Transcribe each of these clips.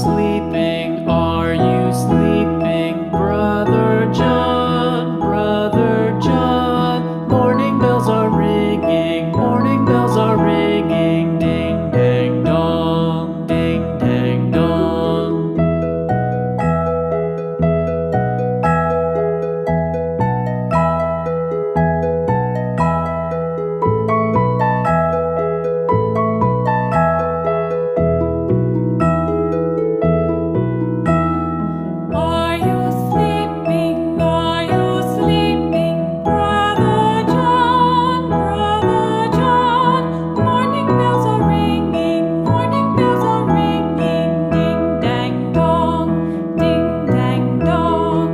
sleeping? Are you sleeping? Brother John, Brother John. Morning bells are ringing, morning bells are ringing. Ding dang dong, ding dang dong. Are you sleeping? Are you sleeping? Brother John, Brother John. Morning bells are ringing, morning bells are ringing. Ding dang dong, ding dang dong.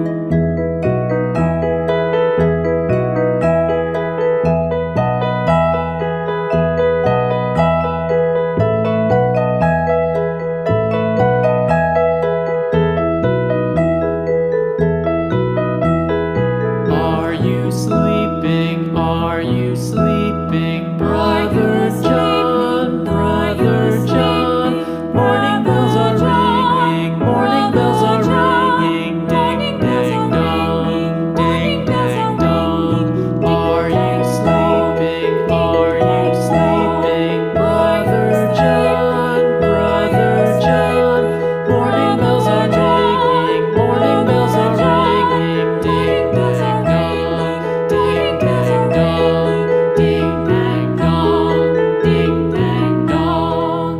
Are you sleeping? Are you sleeping? Brother John, Brother John. Morning bells are ringing, morning bells are ringing. Ding dang dong, ding dang dong. Are you sleeping? Are you sleeping? Brother John, Brother John. Morning bells are ringing, morning bells are ringing. Ding dang dong, ding dang dong, ding dang dong, ding dang dong.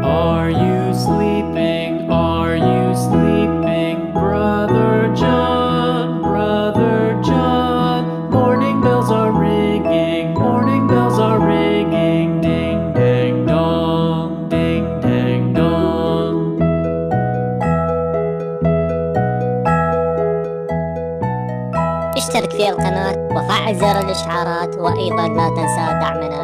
Are you sleeping? Are you sleeping? Brother John, Brother John. Morning bells are ringing, morning bells are ringing. Ding dang dong, ding dang dong. اشترك في القناة وفعل زر الإشعارات، وأيضا لا تنسى دعمنا